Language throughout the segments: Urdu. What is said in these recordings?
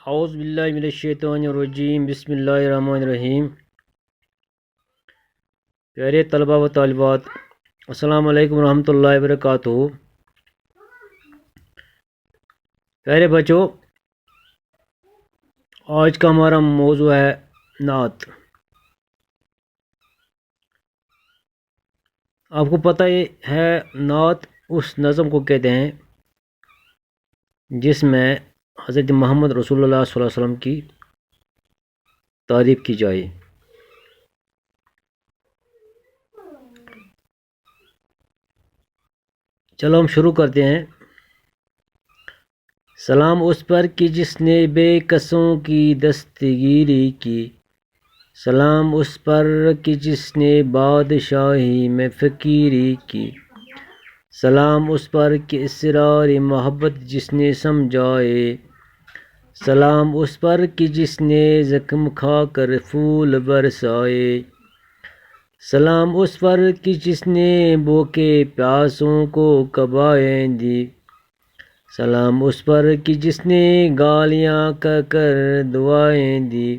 اعوذ باللہ من الشیطان الرجیم بسم اللہ الرحمن الرحیم۔ پیارے طلبہ و طالبات، السلام علیکم ورحمۃ اللہ وبرکاتہ۔ پیارے بچوں، آج کا ہمارا موضوع ہے نعت۔ آپ کو پتہ ہے نعت اس نظم کو کہتے ہیں جس میں حضرت محمد رسول اللہ صلی اللہ علیہ وسلم کی تعریف کی جائے۔ چلو ہم شروع کرتے ہیں۔ سلام اس پر کہ جس نے بے کسوں کی دستگیری کی، سلام اس پر کہ جس نے بادشاہی میں فقیری کی، سلام اس پر کہ اسرار محبت جس نے سمجھائے، سلام اس پر کہ جس نے زخم کھا کر پھول برسائے، سلام اس پر کہ جس نے بھوکے پیاسوں کو کبائیں دی، سلام اس پر کہ جس نے گالیاں کہہ کر دعائیں دی،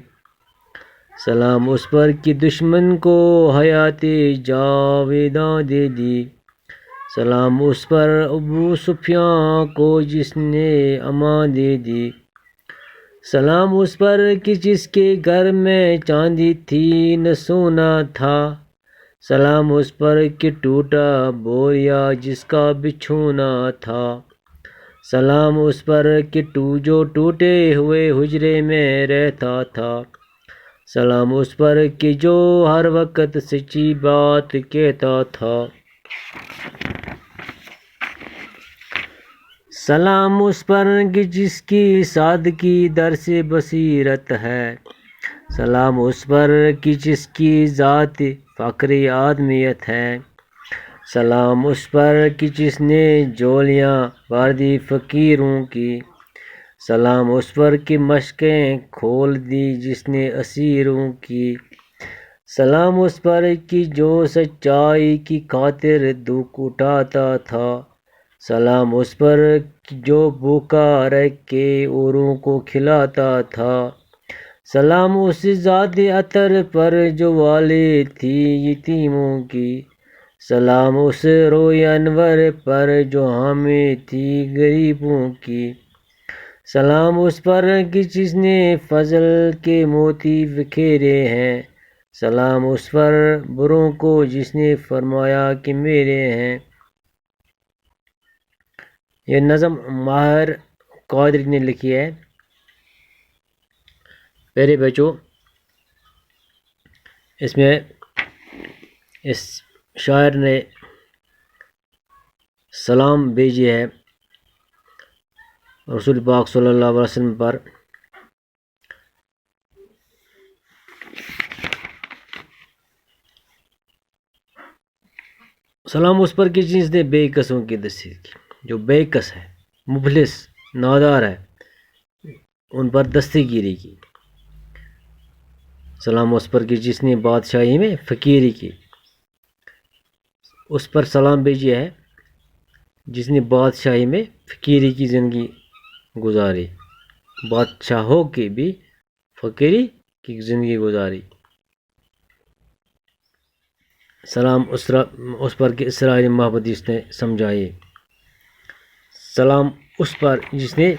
سلام اس پر کہ دشمن کو حیات جاویداں دے دی، سلام اس پر ابو سفیان کو جس نے امان دے دی، سلام اس پر کہ جس کے گھر میں چاندی تھی نہ سونا تھا، سلام اس پر کہ ٹوٹا بوریا جس کا بچھونا تھا، سلام اس پر کہ جو ٹوٹے ہوئے حجرے میں رہتا تھا، سلام اس پر کہ جو ہر وقت سچی بات کہتا تھا، سلام اس پر کہ جس کی سادگی درس بصیرت ہے، سلام اس پر کہ جس کی ذات فقر آدمیت ہے، سلام اس پر کہ جس نے جولیاں باردی فقیروں کی، سلام اس پر کہ مشقیں کھول دی جس نے اسیروں کی، سلام اس پر کہ جو سچائی کی خاطر دکھ اٹھاتا تھا، سلام اس پر جو بھوکا رہ کے اوروں کو کھلاتا تھا، سلام اس ذات عطر پر جو والد تھی یتیموں کی، سلام اس روئے انور پر جو حامی تھی غریبوں کی، سلام اس پر کہ جس نے فضل کے موتی بکھیرے ہیں، سلام اس پر بروں کو جس نے فرمایا کہ میرے ہیں۔ یہ نظم ماہر قادری نے لکھی ہے۔ پیارے بچوں، اس میں اس شاعر نے سلام بھیجی ہے رسول پاک صلی اللہ علیہ وسلم پر۔ سلام اس پر کہ جس نے بے کسوں کی دستگیری کی، جو بے کس ہے، مفلس، نادار ہے، ان پر دستگیری کی، سلام اس پر کہ جس نے بادشاہی میں فقیری کی، اس پر سلام بھیجی ہے جس نے بادشاہی میں فقیری کی زندگی گزاری، بادشاہوں کی بھی فقیری کی زندگی گزاری، سلام اس پر کہ اسرار محبت جس نے سمجھائی، سلام اس پر جس نے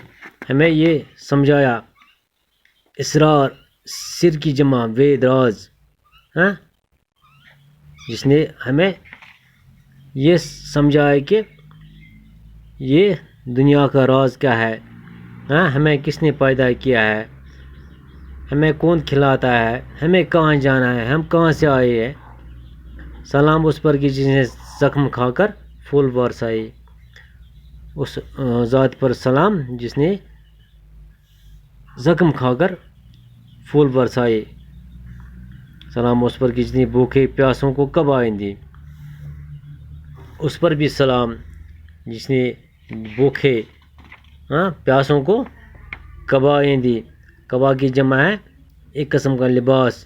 ہمیں یہ سمجھایا، اسرار سر کی جمع وید راز، جس نے ہمیں یہ سمجھایا کہ یہ دنیا کا راز کیا ہے، ہمیں کس نے پیدا کیا ہے، ہمیں کون کھلاتا ہے، ہمیں کہاں جانا ہے، ہم کہاں سے آئے ہیں، سلام اس پر کہ جس نے زخم کھا کر پھول برسائے، اس ذات پر سلام جس نے زخم کھا کر پھول برسائے، سلام اس پر کہ جس نے بھوکے پیاسوں کو کبائیں دی، اس پر بھی سلام جس نے بھوکے پیاسوں کو کبائیں دی، کبا کی جمع ہے ایک قسم کا لباس،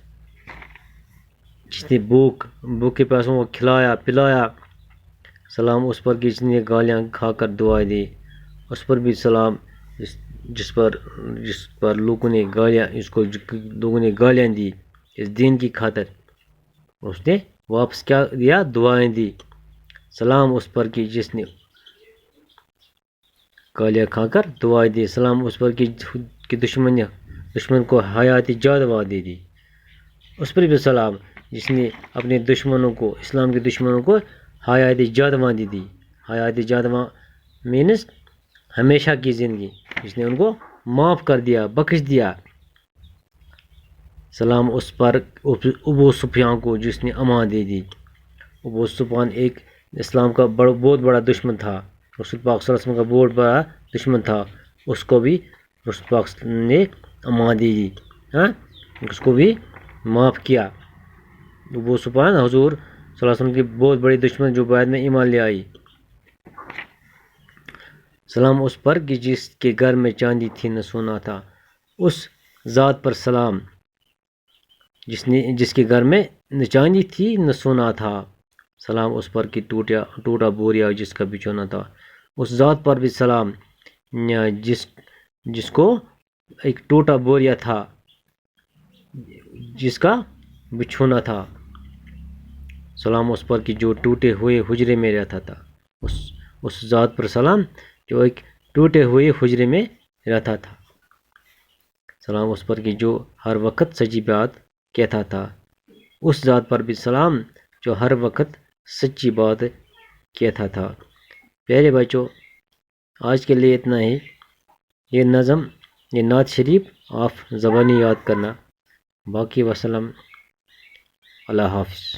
جس نے بھوکے پیاسوں کو کھلایا پلایا، سلام اس پر کہ جس نے گالیاں کھا کر دعائیں دی، اس پر بھی سلام جس پر لوگوں نے گالیاں لوگوں نے گالیاں دی اس دین کی خاطر، اس نے واپس کیا دیا؟ دعائیں دی۔ سلام اس پر کہ جس نے گالیاں کھا کر دعائیں دی، سلام اس پر کہ دشمن کو حیات جاوداں دے دی، اس پر بھی سلام جس نے اپنے دشمنوں کو، اسلام کے دشمنوں کو حیات جاوداں دے دی۔ حیات جاوداں مینس ہمیشہ کی زندگی، جس نے ان کو معاف کر دیا، بخش دیا۔ سلام اس پر ابو سفیان کو جس نے امان دے دی۔ ابو سفیان ایک اسلام کا بہت بڑا دشمن تھا، رسول پاک صلی اللہ علیہ وسلم کا بہت بڑا دشمن تھا، اس کو بھی رسول پاک نے امان دے دی، اس کو بھی معاف کیا۔ ابو سفیان حضور صلی اللہ علیہ وسلم کی بہت بڑی دشمن جو بعد میں ایمان لے آئی۔ سلام اس پر کہ جس کے گھر میں چاندی تھی نہ سونا تھا، اس ذات پر سلام جس کے گھر میں نہ چاندی تھی نہ سونا تھا۔ سلام اس پر کہ ٹوٹا بوریا جس کا بچھونا تھا، اس ذات پر بھی سلام جس کو ایک ٹوٹا بوریا تھا، جس کا بچھونا تھا۔ سلام اس پر کہ جو ٹوٹے ہوئے حجرے میں رہتا تھا، اس ذات پر سلام جو ایک ٹوٹے ہوئے حجرے میں رہتا تھا۔ سلام اس پر کہ جو ہر وقت سچی بات کہتا تھا، اس ذات پر بھی سلام جو ہر وقت سچی بات کہتا تھا۔ پیارے بچوں، آج کے لیے اتنا ہی۔ یہ نظم، یہ نعت شریف آپ زبانی یاد کرنا۔ باقی وسلام، اللہ حافظ۔